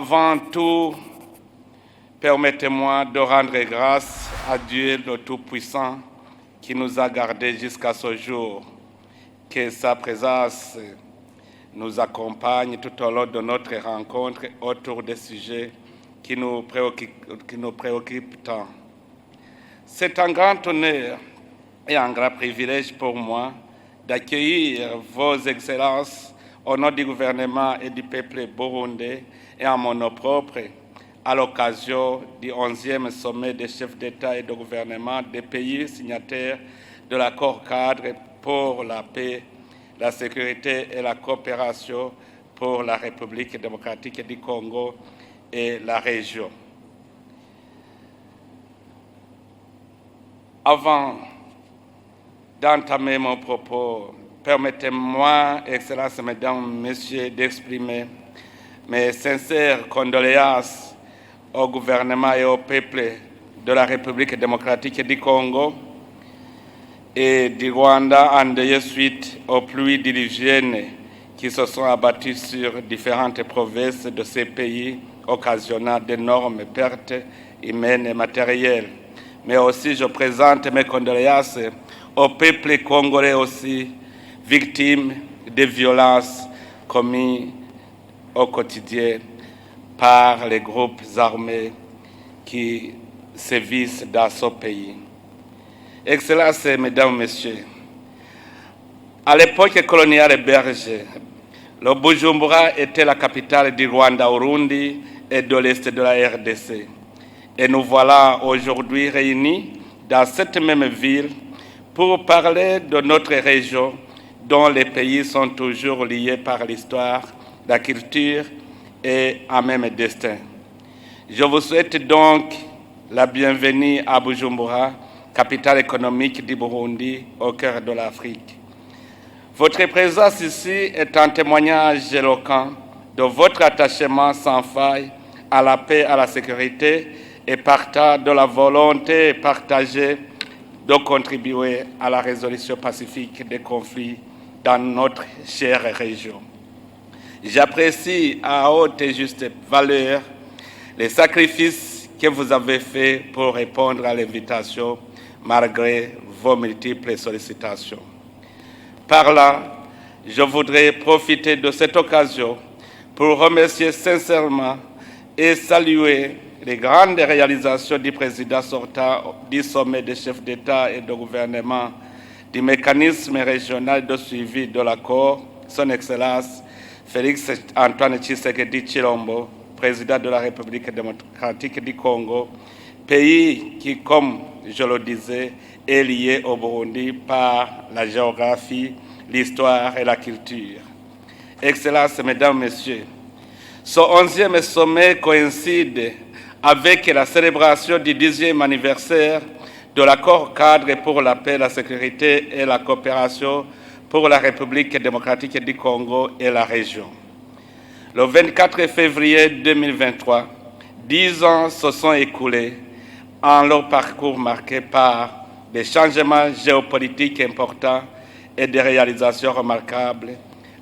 Avant tout, permettez-moi de rendre grâce à Dieu le Tout-Puissant qui nous a gardés jusqu'à ce jour. Que sa présence nous accompagne tout au long de notre rencontre autour des sujets qui nous préoccupent tant. C'est un grand honneur et un grand privilège pour moi d'accueillir vos excellences au nom du gouvernement et du peuple burundais et en mon nom propre à l'occasion du 11e sommet des chefs d'État et de gouvernement des pays signataires de l'accord cadre pour la paix, la sécurité et la coopération pour la République démocratique du Congo et la région. Avant d'entamer mon propos, permettez-moi, Excellences, Mesdames, Messieurs, d'exprimer mes sincères condoléances au gouvernement et au peuple de la République démocratique du Congo et du Rwanda endeuillés suite aux pluies diluviennes qui se sont abattues sur différentes provinces de ces pays, occasionnant d'énormes pertes humaines et matérielles. Mais aussi, je présente mes condoléances au peuple congolais aussi, victime des violences commises au quotidien par les groupes armés qui sévissent dans ce pays. Excellences, Mesdames, Messieurs, à l'époque coloniale belge, le Bujumbura était la capitale du Rwanda-Urundi et de l'Est de la RDC. Et nous voilà aujourd'hui réunis dans cette même ville pour parler de notre région dont les pays sont toujours liés par l'histoire, la culture et un même destin. Je vous souhaite donc la bienvenue à Bujumbura, capitale économique du Burundi, au cœur de l'Afrique. Votre présence ici est un témoignage éloquent de votre attachement sans faille à la paix, à la sécurité et partant de la volonté partagée de contribuer à la résolution pacifique des conflits dans notre chère région. J'apprécie à haute et juste valeur les sacrifices que vous avez faits pour répondre à l'invitation malgré vos multiples sollicitations. Par là, je voudrais profiter de cette occasion pour remercier sincèrement et saluer les grandes réalisations du président sortant du sommet des chefs d'État et de gouvernement du mécanisme régional de suivi de l'accord, son Excellence Félix Antoine Tshisekedi Tshilombo, président de la République démocratique du Congo, pays qui, comme je le disais, est lié au Burundi par la géographie, l'histoire et la culture. Excellences, Mesdames, Messieurs, ce 11e sommet coïncide avec la célébration du 10e anniversaire de l'accord cadre pour la paix, la sécurité et la coopération pour la République démocratique du Congo et la région. Le 24 février 2023, 10 ans se sont écoulés en leur parcours marqué par des changements géopolitiques importants et des réalisations remarquables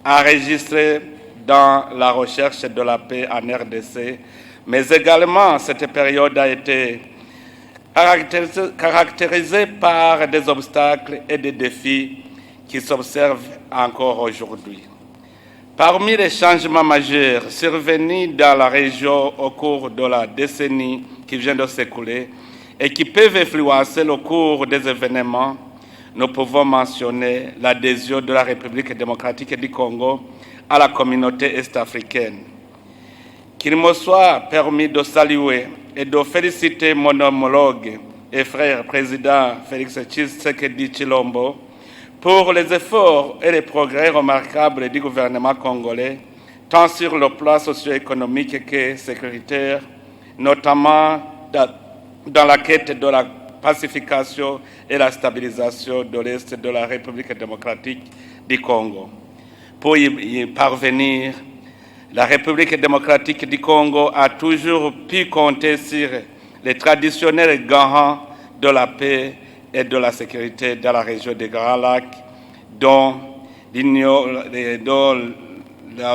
enregistrées dans la recherche de la paix en RDC, mais également cette période a été caractérisée par des obstacles et des défis qui s'observent encore aujourd'hui. Parmi les changements majeurs survenus dans la région au cours de la décennie qui vient de s'écouler et qui peuvent influencer le cours des événements, nous pouvons mentionner l'adhésion de la République démocratique du Congo à la communauté est-africaine. Qu'il me soit permis de saluer et de féliciter mon homologue et frère président Félix Tshisekedi Tshilombo pour les efforts et les progrès remarquables du gouvernement congolais, tant sur le plan socio-économique que sécuritaire, notamment dans la quête de la pacification et la stabilisation de l'Est de la République démocratique du Congo. Pour y parvenir, la République démocratique du Congo a toujours pu compter sur les traditionnels garants de la paix et de la sécurité dans la région des Grands Lacs, dont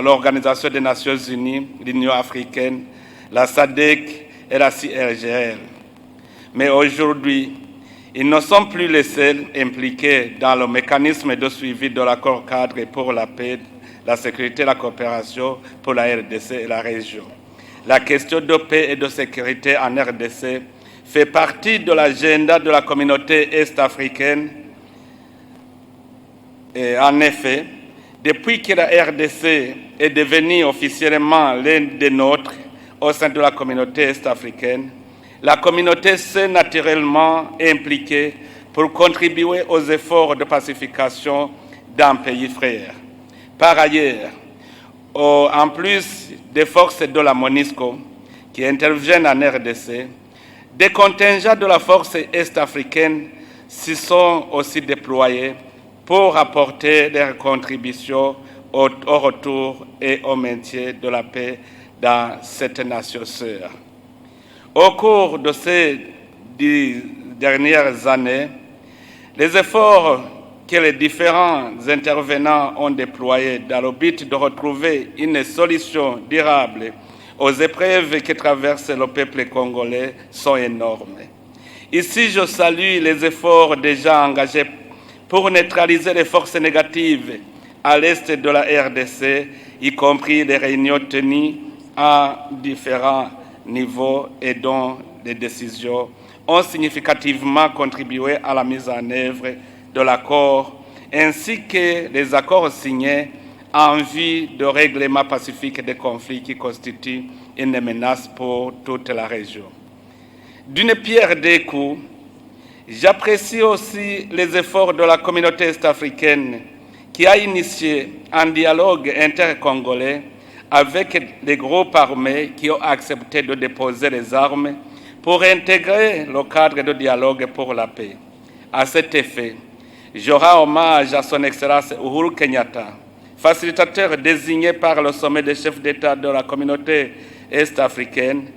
l'Organisation des Nations Unies, l'Union africaine, la SADC et la CIRGL. Mais aujourd'hui, ils ne sont plus les seuls impliqués dans le mécanisme de suivi de l'accord cadre pour la paix, la sécurité et la coopération pour la RDC et la région. La question de paix et de sécurité en RDC fait partie de l'agenda de la communauté est-africaine. Et en effet, depuis que la RDC est devenue officiellement l'un des nôtres au sein de la communauté est-africaine, la communauté s'est naturellement impliquée pour contribuer aux efforts de pacification d'un pays frère. Par ailleurs, en plus des forces de la MONUSCO qui interviennent en RDC, des contingents de la force est-africaine s'y sont aussi déployés pour apporter leur contribution au retour et au maintien de la paix dans cette nation sœur. Au cours de ces 10 dernières années, les efforts que les différents intervenants ont déployés dans le but de retrouver une solution durable aux épreuves que traverse le peuple congolais sont énormes. Ici, je salue les efforts déjà engagés pour neutraliser les forces négatives à l'est de la RDC, y compris les réunions tenues à différents niveaux et dont les décisions ont significativement contribué à la mise en œuvre de l'accord, ainsi que les accords signés en vue de règlement pacifique des conflits qui constituent une menace pour toute la région. D'une pierre deux coups, j'apprécie aussi les efforts de la communauté est-africaine qui a initié un dialogue intercongolais avec les groupes armés qui ont accepté de déposer les armes pour intégrer le cadre de dialogue pour la paix. À cet effet, je rends hommage à son Excellence Uhuru Kenyatta, facilitateur désigné par le sommet des chefs d'État de la communauté est-africaine,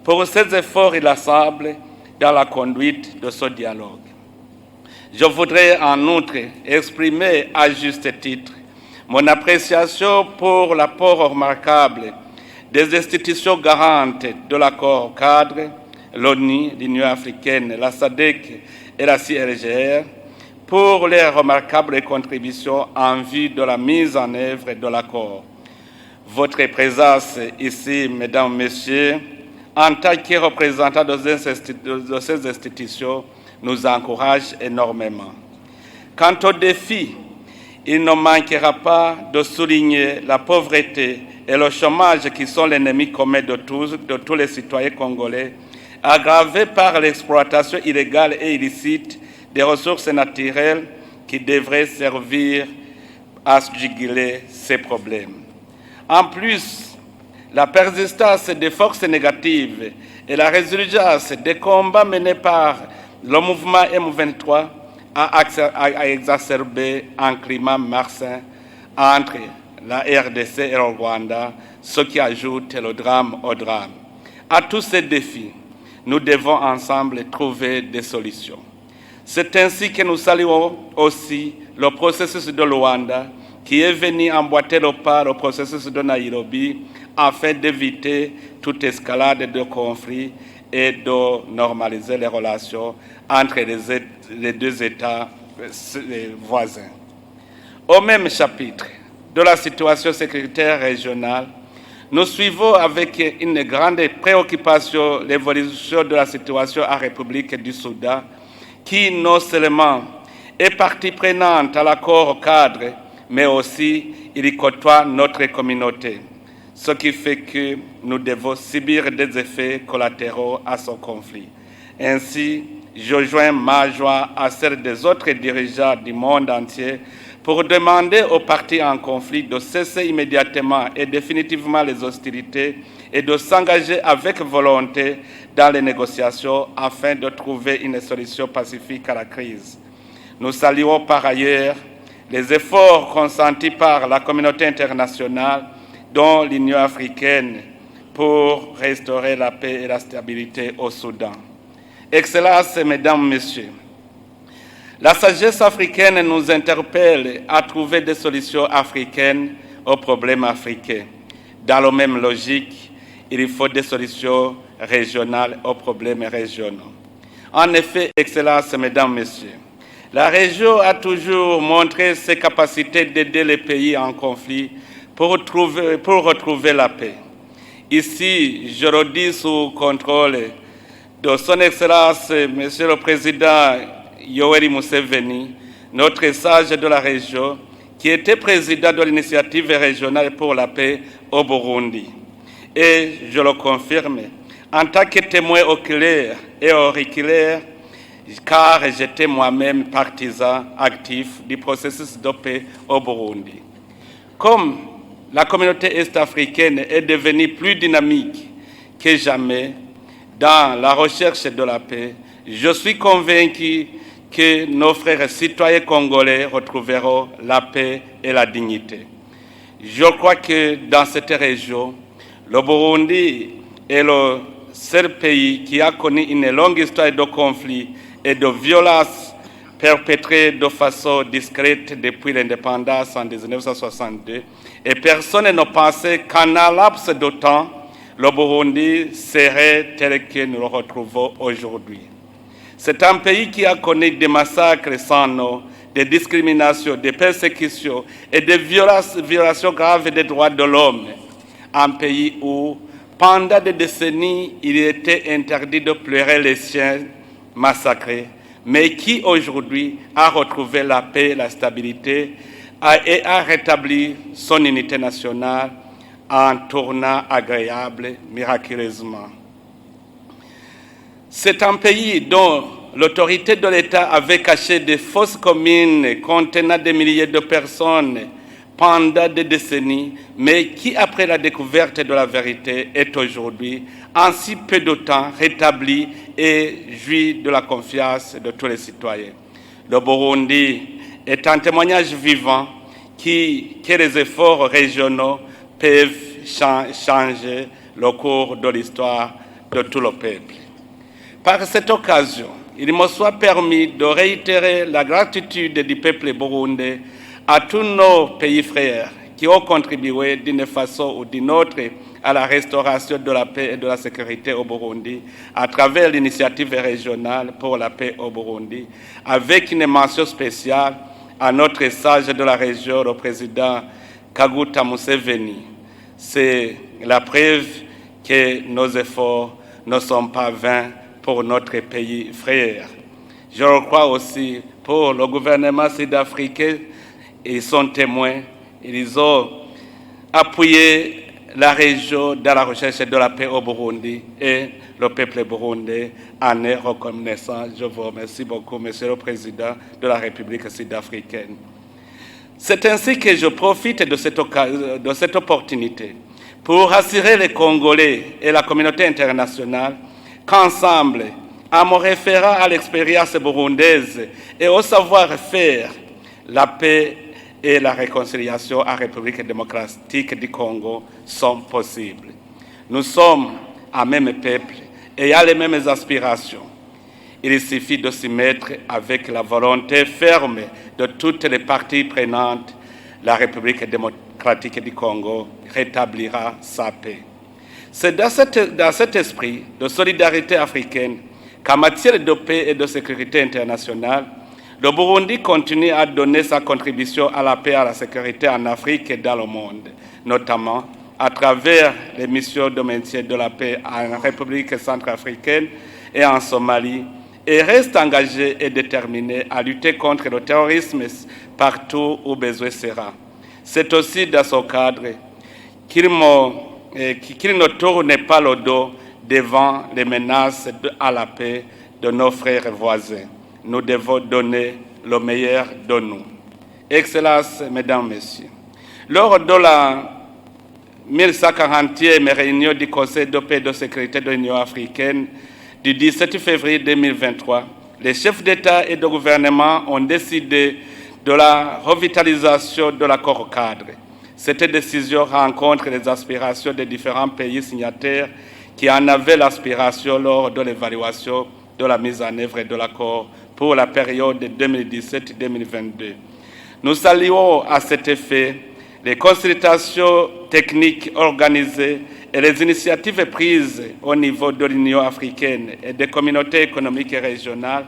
pour ses efforts inlassables dans la conduite de ce dialogue. Je voudrais en outre exprimer à juste titre mon appréciation pour l'apport remarquable des institutions garantes de l'accord cadre, l'ONU, l'Union africaine, la SADC et la CIRGL, pour leurs remarquables contributions en vue de la mise en œuvre de l'accord. Votre présence ici, mesdames, messieurs, en tant que représentants de ces institutions, nous encourage énormément. Quant aux défis, il ne manquera pas de souligner la pauvreté et le chômage qui sont l'ennemi commun de tous les citoyens congolais, aggravés par l'exploitation illégale et illicite des ressources naturelles qui devraient servir à juguler ces problèmes. En plus, la persistance des forces négatives et la résurgence des combats menés par le mouvement M23 a exacerbé un climat malsain entre la RDC et le Rwanda, ce qui ajoute le drame au drame. À tous ces défis, nous devons ensemble trouver des solutions. C'est ainsi que nous saluons aussi le processus de Luanda qui est venu emboîter le pas au processus de Nairobi afin d'éviter toute escalade de conflits et de normaliser les relations entre les deux États voisins. Au même chapitre de la situation sécuritaire régionale, nous suivons avec une grande préoccupation l'évolution de la situation en République du Soudan, qui non seulement est partie prenante à l'accord cadre, mais aussi il y côtoie notre communauté, ce qui fait que nous devons subir des effets collatéraux à ce conflit. Ainsi, je joins ma joie à celle des autres dirigeants du monde entier pour demander aux parties en conflit de cesser immédiatement et définitivement les hostilités et de s'engager avec volonté dans les négociations afin de trouver une solution pacifique à la crise. Nous saluons par ailleurs les efforts consentis par la communauté internationale, dont l'Union africaine, pour restaurer la paix et la stabilité au Soudan. Excellences, mesdames, messieurs, la sagesse africaine nous interpelle à trouver des solutions africaines aux problèmes africains. Dans la même logique, il faut des solutions régionales aux problèmes régionaux. En effet, Excellences, Mesdames, Messieurs, la région a toujours montré ses capacités d'aider les pays en conflit pour retrouver la paix. Ici, je redis sous contrôle de Son Excellence, Monsieur le Président Yoweri Museveni, notre sage de la région, qui était président de l'initiative régionale pour la paix au Burundi. Et je le confirme, en tant que témoin oculaire et auriculaire, car j'étais moi-même partisan actif du processus de paix au Burundi. Comme la communauté est-africaine est devenue plus dynamique que jamais dans la recherche de la paix, je suis convaincu que nos frères citoyens congolais retrouveront la paix et la dignité. Je crois que dans cette région, le Burundi est le seul pays qui a connu une longue histoire de conflits et de violences perpétrées de façon discrète depuis l'indépendance en 1962, et personne ne pensait qu'en un laps de temps, le Burundi serait tel que nous le retrouvons aujourd'hui. C'est un pays qui a connu des massacres sans nom, des discriminations, des persécutions et des violations graves des droits de l'homme. Un pays où, pendant des décennies, il était interdit de pleurer les siens massacrés, mais qui aujourd'hui a retrouvé la paix, la stabilité et a rétabli son unité nationale en tournant agréable miraculeusement. C'est un pays dont l'autorité de l'État avait caché des fausses communes contenant des milliers de personnes pendant des décennies, mais qui, après la découverte de la vérité, est aujourd'hui, en si peu de temps, rétabli et jouit de la confiance de tous les citoyens. Le Burundi est un témoignage vivant que les efforts régionaux peuvent changer le cours de l'histoire de tout le peuple. Par cette occasion, il me soit permis de réitérer la gratitude du peuple burundais à tous nos pays frères qui ont contribué d'une façon ou d'une autre à la restauration de la paix et de la sécurité au Burundi à travers l'initiative régionale pour la paix au Burundi, avec une mention spéciale à notre sage de la région, le président Kaguta Museveni. C'est la preuve que nos efforts ne sont pas vains pour notre pays frère. Je le crois aussi pour le gouvernement sud-africain. Ils sont témoins, ils ont appuyé la région dans la recherche de la paix au Burundi et le peuple burundais en est reconnaissant. Je vous remercie beaucoup, Monsieur le Président de la République sud-africaine. C'est ainsi que je profite de cette opportunité pour rassurer les Congolais et la communauté internationale qu'ensemble, en me référant à l'expérience burundaise et au savoir-faire, la paix et la réconciliation en République démocratique du Congo sont possibles. Nous sommes un même peuple et à les mêmes aspirations. Il suffit de s'y mettre avec la volonté ferme de toutes les parties prenantes. La République démocratique du Congo rétablira sa paix. C'est dans cet esprit de solidarité africaine qu'en matière de paix et de sécurité internationale, le Burundi continue à donner sa contribution à la paix et à la sécurité en Afrique et dans le monde, notamment à travers les missions de maintien de la paix en République centrafricaine et en Somalie, et reste engagé et déterminé à lutter contre le terrorisme partout où besoin sera. C'est aussi dans ce cadre qu'il ne tourne pas le dos devant les menaces à la paix de nos frères voisins. Nous devons donner le meilleur de nous. Excellences, Mesdames, Messieurs, lors de la 1140e réunion du Conseil de paix et de sécurité de l'Union africaine du 17 février 2023, les chefs d'État et de gouvernement ont décidé de la revitalisation de l'accord cadre. Cette décision rencontre les aspirations des différents pays signataires qui en avaient l'aspiration lors de l'évaluation de la mise en œuvre de l'accord pour la période 2017-2022. Nous saluons à cet effet les consultations techniques organisées et les initiatives prises au niveau de l'Union africaine et des communautés économiques et régionales,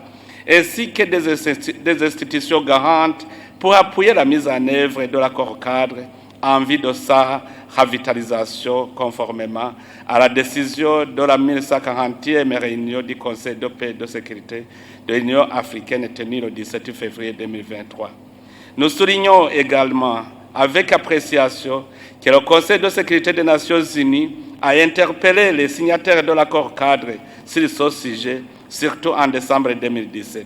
ainsi que des institutions garantes pour appuyer la mise en œuvre de l'accord cadre en vue de sa revitalisation conformément à la décision de la 1140e réunion du Conseil de paix et de sécurité de l'Union africaine tenue le 17 février 2023. Nous soulignons également avec appréciation que le Conseil de sécurité des Nations Unies a interpellé les signataires de l'accord cadre sur ce sujet, surtout en décembre 2017.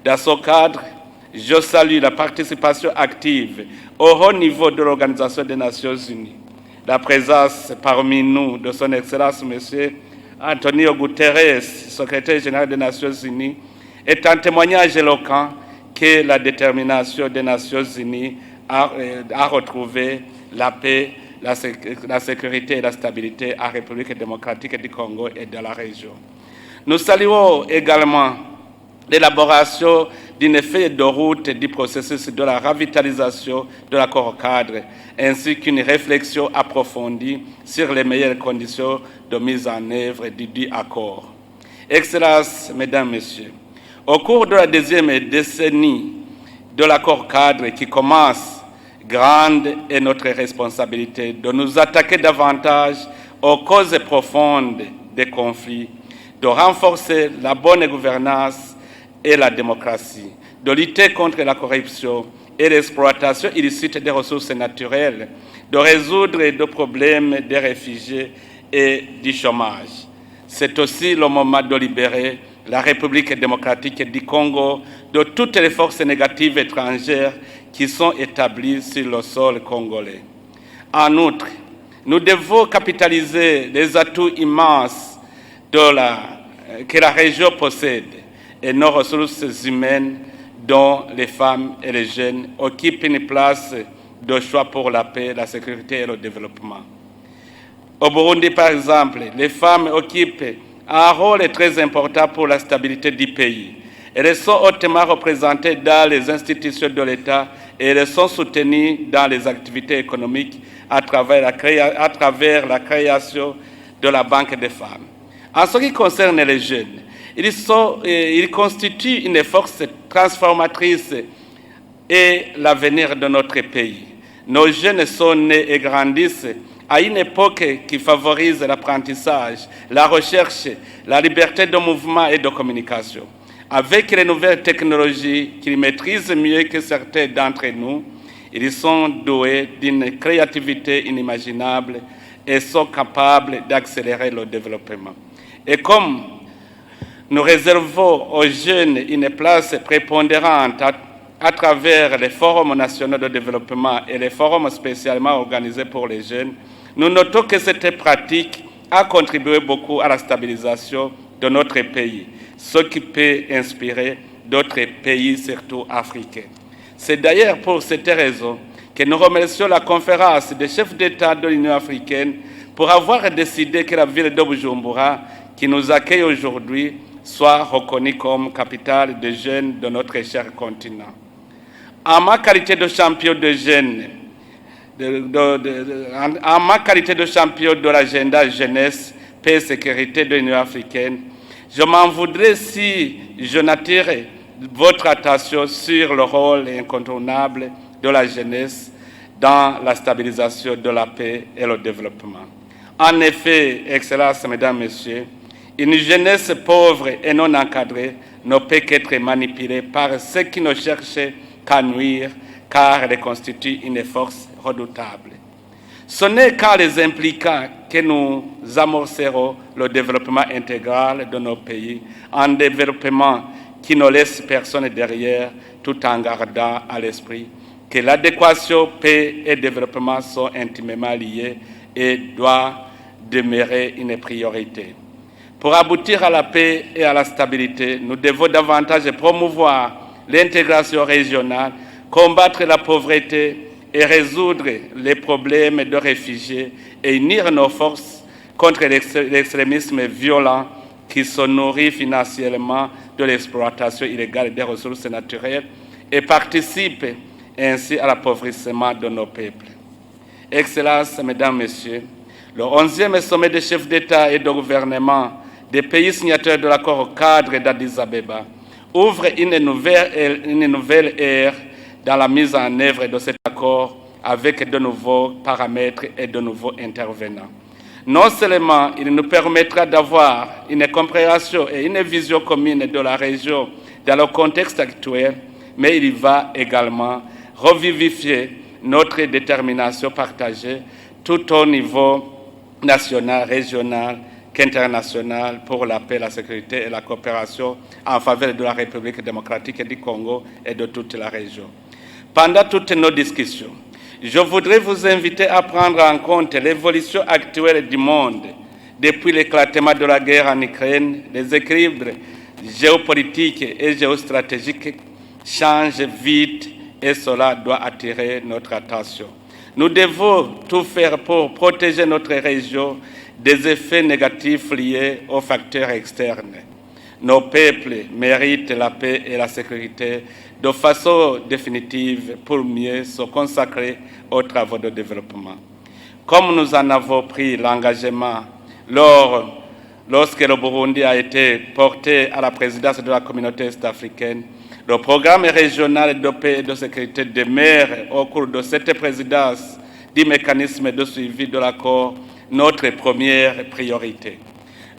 Dans ce cadre, je salue la participation active au haut niveau de l'Organisation des Nations Unies. La présence parmi nous de son Excellence M. Antonio Guterres, secrétaire général des Nations Unies, est un témoignage éloquent que la détermination des Nations Unies à retrouver la paix, la sécurité et la stabilité en République démocratique du Congo et de la région. Nous saluons également l'élaboration d'une feuille de route du processus de la revitalisation de l'accord cadre, ainsi qu'une réflexion approfondie sur les meilleures conditions de mise en œuvre du dit accord. Excellences, Mesdames, Messieurs, au cours de la deuxième décennie de l'accord cadre qui commence, grande est notre responsabilité de nous attaquer davantage aux causes profondes des conflits, de renforcer la bonne gouvernance et la démocratie, de lutter contre la corruption et l'exploitation illicite des ressources naturelles, de résoudre les problèmes des réfugiés et du chômage. C'est aussi le moment de libérer la République démocratique du Congo de toutes les forces négatives étrangères qui sont établies sur le sol congolais. En outre, nous devons capitaliser les atouts immenses que la région possède et nos ressources humaines dont les femmes et les jeunes occupent une place de choix pour la paix, la sécurité et le développement. Au Burundi, par exemple, les femmes occupent un rôle très important pour la stabilité du pays. Elles sont hautement représentées dans les institutions de l'État et elles sont soutenues dans les activités économiques à travers la création de la Banque des femmes. En ce qui concerne les jeunes, ils constituent une force transformatrice et l'avenir de notre pays. Nos jeunes sont nés et grandissent à une époque qui favorise l'apprentissage, la recherche, la liberté de mouvement et de communication. Avec les nouvelles technologies qu'ils maîtrisent mieux que certains d'entre nous, ils sont doués d'une créativité inimaginable et sont capables d'accélérer le développement. Et comme nous réservons aux jeunes une place prépondérante à travers les forums nationaux de développement et les forums spécialement organisés pour les jeunes, nous notons que cette pratique a contribué beaucoup à la stabilisation de notre pays, ce qui peut inspirer d'autres pays, surtout africains. C'est d'ailleurs pour cette raison que nous remercions la conférence des chefs d'État de l'Union africaine pour avoir décidé que la ville de Bujumbura, qui nous accueille aujourd'hui, soit reconnue comme capitale des jeunes de notre cher continent. En ma qualité de champion de jeunes, en ma qualité de champion de l'agenda jeunesse, paix et sécurité de l'Union africaine, je m'en voudrais si je n'attirais votre attention sur le rôle incontournable de la jeunesse dans la stabilisation de la paix et le développement. En effet, Excellences, Mesdames, Messieurs, une jeunesse pauvre et non encadrée ne peut qu'être manipulée par ceux qui ne cherchent qu'à nuire, car elle constitue une force redoutable. Ce n'est qu'en les impliquant que nous amorcerons le développement intégral de nos pays, un développement qui ne laisse personne derrière, tout en gardant à l'esprit que l'adéquation, paix et développement sont intimement liés et doivent demeurer une priorité. Pour aboutir à la paix et à la stabilité, nous devons davantage promouvoir l'intégration régionale, combattre la pauvreté et résoudre les problèmes de réfugiés et unir nos forces contre l'extrémisme violent qui se nourrit financièrement de l'exploitation illégale des ressources naturelles et participe ainsi à l'appauvrissement de nos peuples. Excellences, Mesdames, Messieurs, Le 11e sommet des chefs d'État et de gouvernement des pays signataires de l'accord cadre d'Addis Abeba ouvre une nouvelle ère dans la mise en œuvre de cet accord avec de nouveaux paramètres et de nouveaux intervenants. Non seulement il nous permettra d'avoir une compréhension et une vision commune de la région dans le contexte actuel, mais il va également revivifier notre détermination partagée tout au niveau national, régional qu'international pour la paix, la sécurité et la coopération en faveur de la République démocratique du Congo et de toute la région. Pendant toutes nos discussions, je voudrais vous inviter à prendre en compte l'évolution actuelle du monde. Depuis l'éclatement de la guerre en Ukraine, les équilibres géopolitiques et géostratégiques changent vite et cela doit attirer notre attention. Nous devons tout faire pour protéger notre région des effets négatifs liés aux facteurs externes. Nos peuples méritent la paix et la sécurité de façon définitive pour mieux se consacrer aux travaux de développement. Comme nous en avons pris l'engagement lorsque le Burundi a été porté à la présidence de la communauté est-africaine, le programme régional de paix et de sécurité demeure au cours de cette présidence du mécanisme de suivi de l'accord notre première priorité.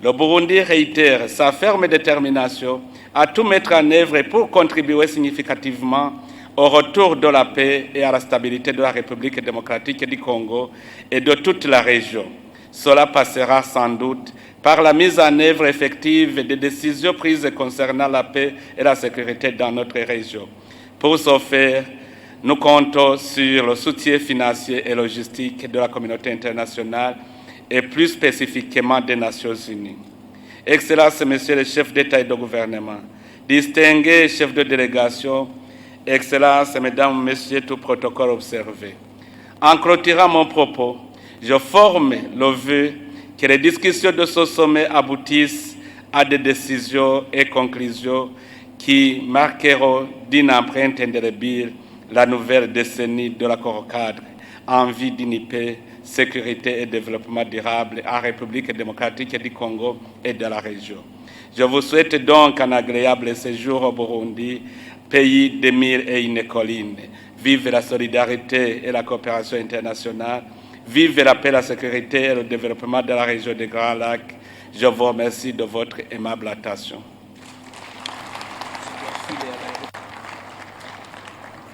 Le Burundi réitère sa ferme détermination à tout mettre en œuvre pour contribuer significativement au retour de la paix et à la stabilité de la République démocratique du Congo et de toute la région. Cela passera sans doute par la mise en œuvre effective des décisions prises concernant la paix et la sécurité dans notre région. Pour ce faire, nous comptons sur le soutien financier et logistique de la communauté internationale et plus spécifiquement des Nations Unies. Excellences, Messieurs les chefs d'État et de gouvernement, distingués chefs de délégation, Excellences, Mesdames, Messieurs, tout protocole observé. En clôturant mon propos, je forme le vœu que les discussions de ce sommet aboutissent à des décisions et conclusions qui marqueront d'une empreinte indélébile la nouvelle décennie de l'accord cadre en vue d'une paix, sécurité et développement durable en République démocratique du Congo et de la région. Je vous souhaite donc un agréable séjour au Burundi, pays des mille et une collines. Vive la solidarité et la coopération internationale. Vive la paix, la sécurité et le développement de la région des Grands Lacs. Je vous remercie de votre aimable attention.